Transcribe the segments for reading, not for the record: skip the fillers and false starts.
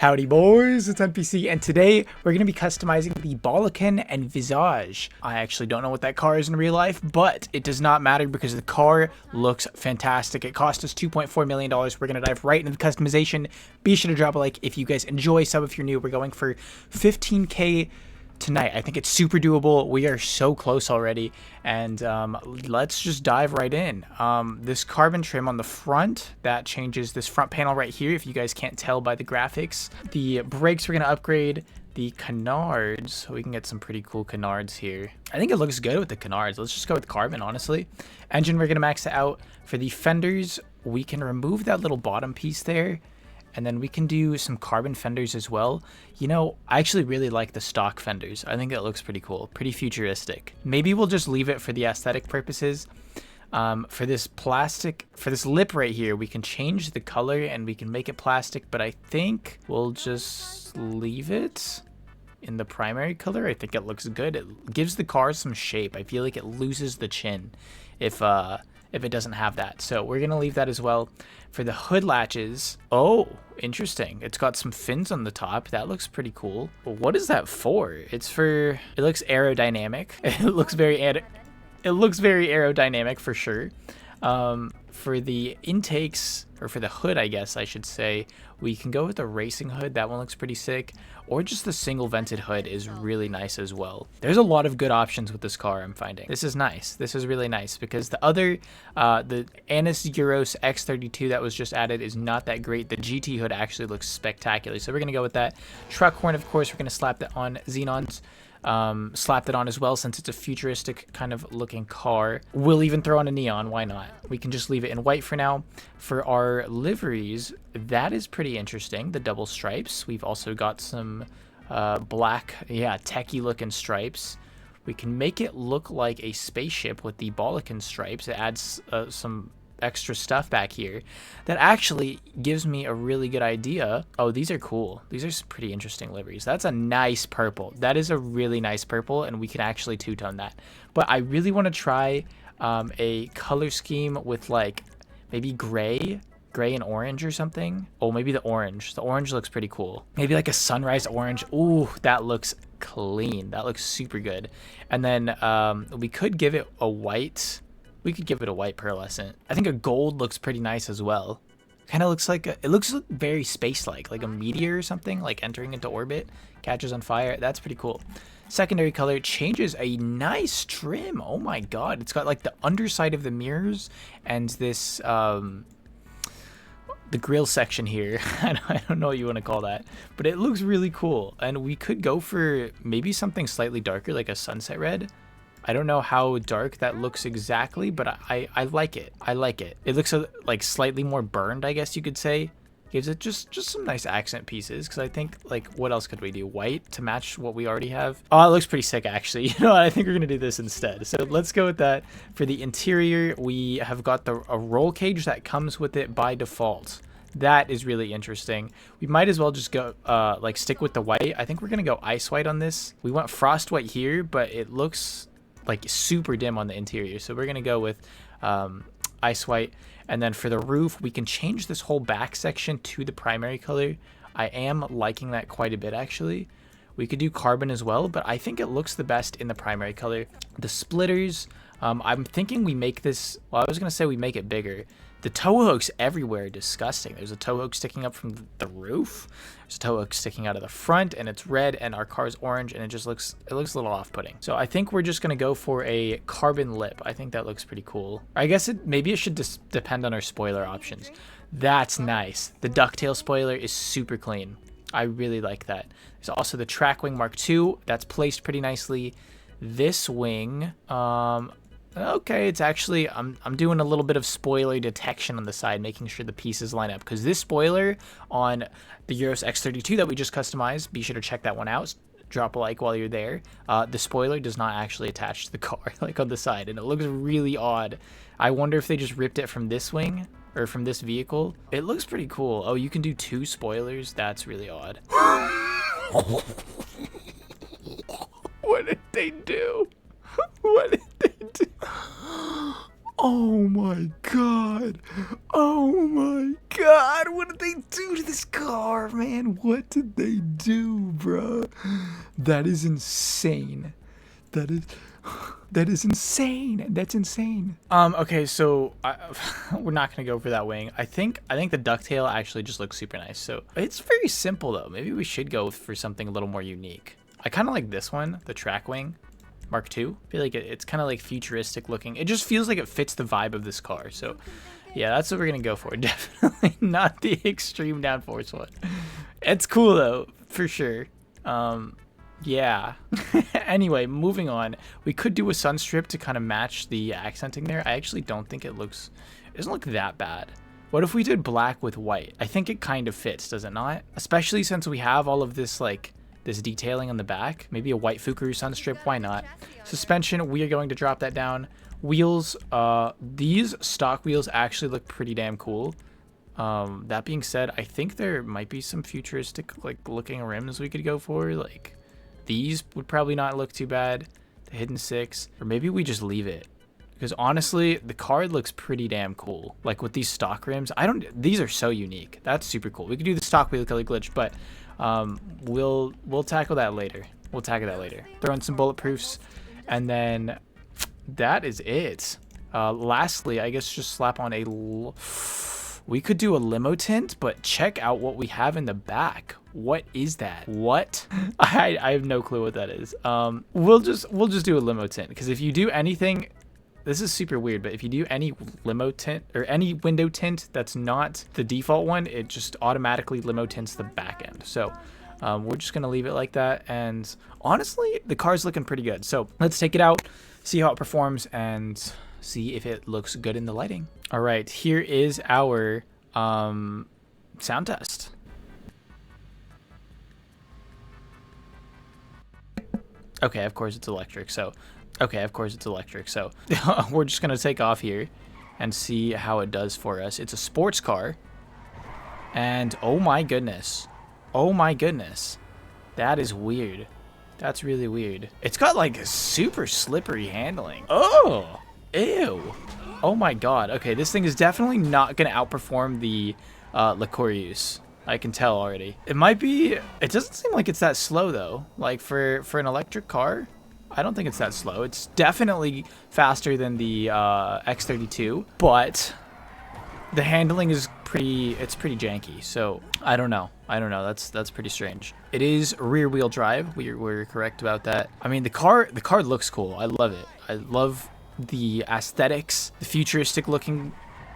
Howdy boys, it's NPC, and today we're going to be customizing the Bollokan Envisage. I actually don't know what that car is in real life, but it does not matter because the car looks fantastic. It cost us $2.4 million. We're going to dive right into the customization. Be sure to drop a like if you guys enjoy, sub if you're new. We're going for 15K tonight. I think it's super doable. We are so close already, and let's just dive right in. This carbon trim on the front, that changes this front panel right here, if you guys can't tell by the graphics. The brakes we're going to upgrade. The canards, so we can get some pretty cool canards here. I think it looks good with the canards. Let's just go with carbon, honestly. Engine, we're going to max it out. For the fenders, we can remove that little bottom piece there, and then we can do some carbon fenders as well. You know, I actually really like the stock fenders. I think that looks pretty cool, pretty futuristic. Maybe we'll just leave it for the aesthetic purposes. For this plastic, for this lip right here, we can change the color and we can make it plastic, but I think we'll just leave it in the primary color. I think it looks good. It gives the car some shape. I feel like it loses the chin if it doesn't have that. So we're going to leave that as well. For the hood latches, oh, interesting. It's got some fins on the top. That looks pretty cool. But what is that for? It's for, it looks aerodynamic. It looks very aerodynamic for sure. For the intakes, or for the hood, I guess I should say, we can go with the racing hood. That one looks pretty sick. Or just the single vented hood is really nice as well. There's a lot of good options with this car, I'm finding. This is nice. This is really nice because the other, the Annis Euros X32 that was just added is not that great. The GT hood actually looks spectacular. So we're going to go with that. Truck horn, of course, we're going to slap that on Xenon's. Slapped it on as well since it's a futuristic kind of looking car. We'll even throw on a neon, why not? We can just leave it in white for now. For our liveries, that is pretty interesting, the double stripes. We've also got some black, yeah, techie looking stripes. We can make it look like a spaceship with the Bollokan stripes. It adds some extra stuff back here that actually gives me a really good idea. Oh, these are cool. These are some pretty interesting liveries. That's a nice purple. That is a really nice purple, and we can actually two-tone that. But I really want to try a color scheme with like maybe gray and orange or something. Oh, maybe the orange. The orange looks pretty cool. Maybe like a sunrise orange. Ooh, that looks clean. That looks super good. And then we could give it a white. We could give it a white pearlescent. I think a gold looks pretty nice as well. Kind of looks like, it looks very space-like a meteor or something, like entering into orbit, catches on fire. That's pretty cool. Secondary color changes a nice trim. Oh my god. It's got like the underside of the mirrors and this, the grill section here. I don't know what you want to call that, but it looks really cool. And we could go for maybe something slightly darker, like a sunset red. I don't know how dark that looks exactly, but I like it. I like it. It looks like slightly more burned, I guess you could say. Gives it just some nice accent pieces, because I think, like, what else could we do? White to match what we already have? Oh, it looks pretty sick, actually. You know what? I think we're going to do this instead. So let's go with that. For the interior, we have got a roll cage that comes with it by default. That is really interesting. We might as well just go, like, stick with the white. I think we're going to go ice white on this. We want frost white here, but it looks like super dim on the interior, so we're gonna go with ice white. And then for the roof, we can change this whole back section to the primary color. I am liking that quite a bit, actually. We could do carbon as well, but I think it looks the best in the primary color. The splitters, I'm thinking we make this, well, I was gonna say we make it bigger. The tow hooks everywhere are disgusting. There's a tow hook sticking up from the roof. There's a tow hook sticking out of the front, and it's red, and our car's orange, and it looks a little off-putting. So I think we're just gonna go for a carbon lip. I think that looks pretty cool. I guess maybe it should depend on our spoiler options. That's nice. The ducktail spoiler is super clean. I really like that. There's also the track wing Mark II. That's placed pretty nicely. This wing, okay, it's actually, I'm doing a little bit of spoiler detection on the side, making sure the pieces line up, because this spoiler on the Euros X32 that we just customized, be sure to check that one out. Drop a like while you're there. The spoiler does not actually attach to the car, like on the side, and it looks really odd. I wonder if they just ripped it from this wing, or from this vehicle. It looks pretty cool. Oh, you can do 2 spoilers? That's really odd. What did they do? What did they do? Oh my god. Oh my god, what did they do to this car, man? What did they do, bro? That is insane. That is insane. That's insane. Okay, so we're not gonna go for that wing. I think the ducktail actually just looks super nice. So it's very simple though. Maybe we should go for something a little more unique. I kind of like this one, the track wing, Mark II. I feel like it's kind of like futuristic looking. It just feels like it fits the vibe of this car. So yeah, that's what we're gonna go for. Definitely not the extreme downforce one. It's cool though, for sure. Yeah. Anyway, moving on. We could do a sun strip to kind of match the accenting there. I actually don't think it doesn't look that bad. What if we did black with white? I think it kind of fits, does it not? Especially since we have all of this this detailing on the back. Maybe a white Fukuru sun strip, why not? Suspension, we are going to drop that down. Wheels, these stock wheels actually look pretty damn cool. That being said, I think there might be some futuristic looking rims we could go for. Like these would probably not look too bad. The hidden 6, or maybe we just leave it. Because honestly, the car looks pretty damn cool. Like with these stock rims, these are so unique. That's super cool. We could do the stock wheel color glitch, but we'll tackle that later. We'll tackle that later. Throw in some bulletproofs, and then that is it. Lastly, I guess just slap on we could do a limo tint, but check out what we have in the back. What is that? What? I have no clue what that is. We'll just do a limo tint, because if you do anything, this is super weird, but if you do any limo tint or any window tint that's not the default one, it just automatically limo tints the back end. So we're just gonna leave it like that, and honestly the car's looking pretty good. So let's take it out, see how it performs, and see if it looks good in the lighting. All right, here is our sound test. Okay, of course it's electric, so we're just gonna take off here and see how it does for us. It's a sports car, and oh my goodness, that is weird. That's really weird. It's got like super slippery handling. Oh, ew. Oh my god. Okay, this thing is definitely not gonna outperform the Licorius. I can tell already. It might be. It doesn't seem like it's that slow though. Like for an electric car, I don't think it's that slow. It's definitely faster than the X32, but the handling is pretty janky. So I don't know. That's pretty strange. It is rear wheel drive. We're correct about that. I mean, the car looks cool. I love it. I love the aesthetics, the futuristic looking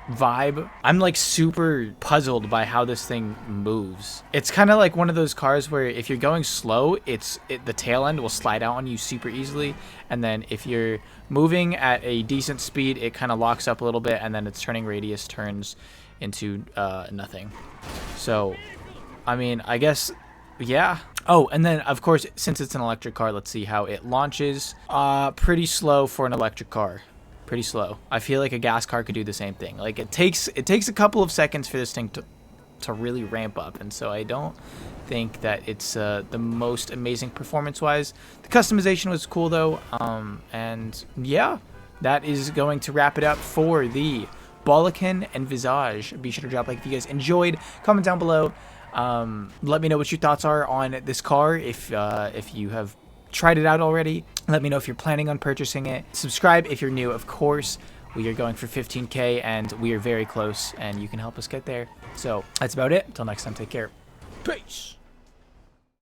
vibe. I'm like super puzzled by how this thing moves. It's kind of like one of those cars where if you're going slow, the tail end will slide out on you super easily, and then if you're moving at a decent speed, it kind of locks up a little bit, and then its turning radius turns into nothing. So I mean, I guess, yeah. Oh, and then of course, since it's an electric car, let's see how it launches. Pretty slow for an electric car. Pretty slow. I feel like a gas car could do the same thing. Like it takes a couple of seconds for this thing to really ramp up, and so I don't think that it's the most amazing performance-wise. The customization was cool though, and yeah, that is going to wrap it up for the Bollokan Envisage. Be sure to drop a like if you guys enjoyed. Comment down below. Let me know what your thoughts are on this car. If you have tried it out already, let me know if you're planning on purchasing it. Subscribe if you're new, of course. We are going for 15K, and we are very close, and you can help us get there. So that's about it. Until next time, take care. Peace.